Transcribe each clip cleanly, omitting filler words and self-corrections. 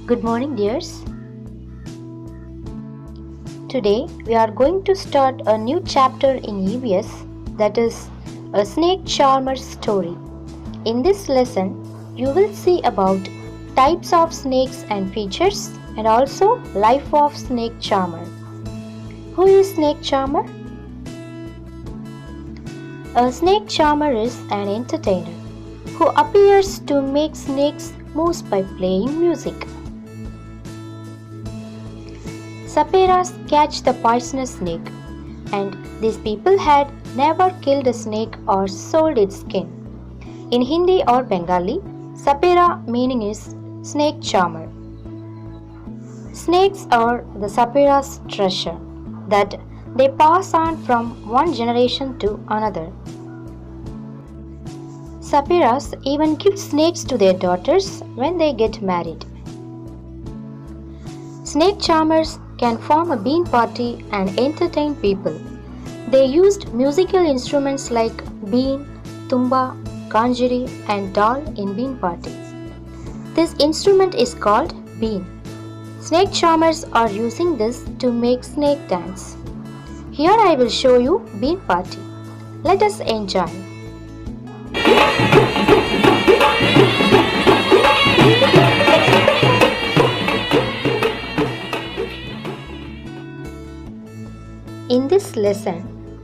Good morning, dears. Today we are going to start a new chapter in EVS, that is a snake charmer story. In this lesson, you will see about types of snakes and features and also life of snake charmer. Who is snake charmer? A snake charmer is an entertainer who appears to make snakes move by playing music. Saperas catch the poisonous snake, and these people had never killed a snake or sold its skin. In Hindi or Bengali, Sapera meaning is snake charmer. Snakes are the Sapera's treasure that they pass on from one generation to another. Saperas even give snakes to their daughters when they get married. Snake charmers can form a bean party and entertain people. They used musical instruments like bean, tumba, kanjari and dal in bean parties. This instrument is called bean. Snake charmers are using this to make snake dance. Here I will show you bean party. Let us enjoy. In this lesson,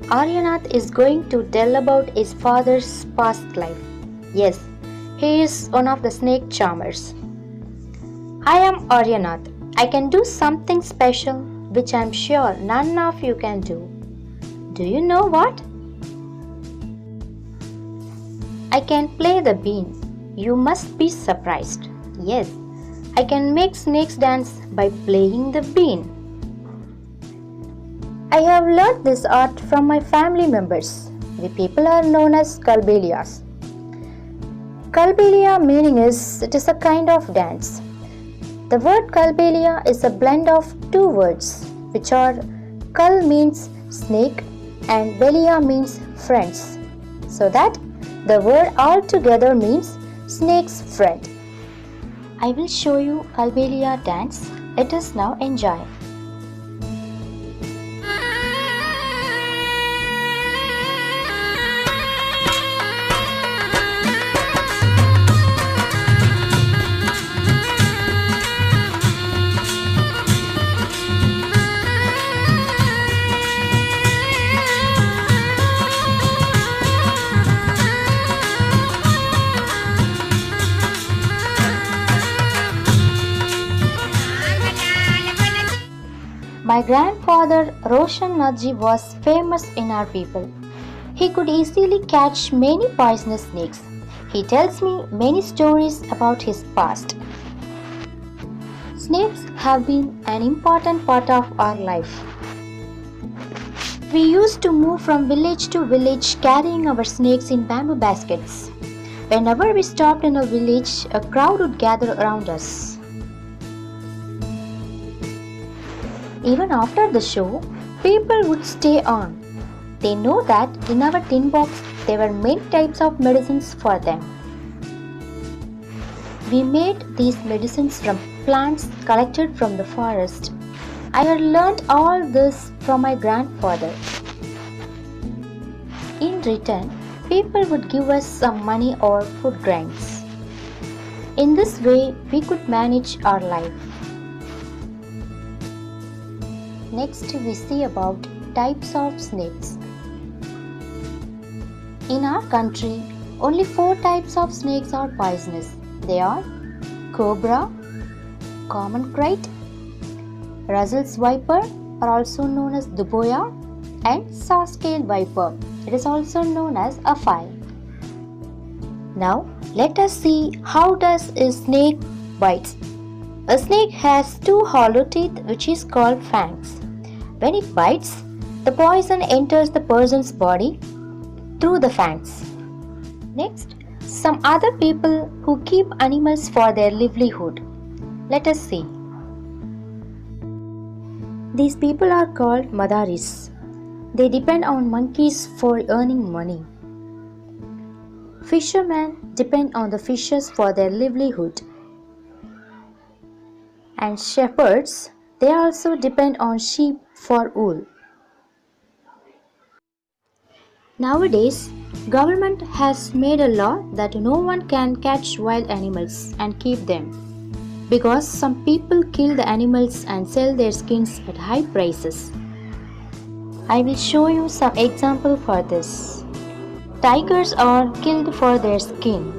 Aryanath is going to tell about his father's past life. Yes, he is one of the snake charmers. I am Aryanath. I can do something special which I am sure none of you can do. Do you know what? I can play the bean. You must be surprised. Yes, I can make snakes dance by playing the bean. I have learnt this art from my family members. The people are known as Kalbelias. Kalbelia meaning is it is a kind of dance. The word Kalbelia is a blend of two words which are Kal means snake and Belia means friends. So that the word altogether means snake's friend. I will show you Kalbelia dance. Let us now enjoy. My grandfather Roshan Naji was famous in our people. He could easily catch many poisonous snakes. He tells me many stories about his past. Snakes have been an important part of our life. We used to move from village to village carrying our snakes in bamboo baskets. Whenever we stopped in a village, a crowd would gather around us. Even after the show, people would stay on. They know that in our tin box there were many types of medicines for them. We made these medicines from plants collected from the forest. I had learnt all this from my grandfather. In return, people would give us some money or food grains. In this way, we could manage our life. Next, we see about types of snakes. In our country, only 4 types of snakes are poisonous. They are cobra, common krait, Russell's viper, are also known as duboya, and saw-scale viper. It is also known as a file. Now, let us see how does a snake bites. A snake has 2 hollow teeth which is called fangs. When it bites, the poison enters the person's body through the fangs. Next, some other people who keep animals for their livelihood. Let us see. These people are called madaris. They depend on monkeys for earning money. Fishermen depend on the fishes for their livelihood. And shepherds, they also depend on sheep for wool. Nowadays, government has made a law that no one can catch wild animals and keep them because some people kill the animals and sell their skins at high prices. I will show you some example for this. Tigers are killed for their skin.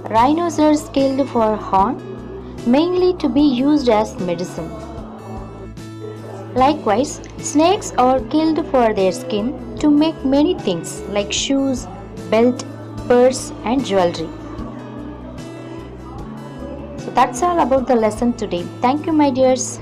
Rhinoceros killed for horn, mainly to be used as medicine. Likewise, snakes are killed for their skin to make many things like shoes, belt, purse and jewelry. So that's all about the lesson today. Thank you my dears.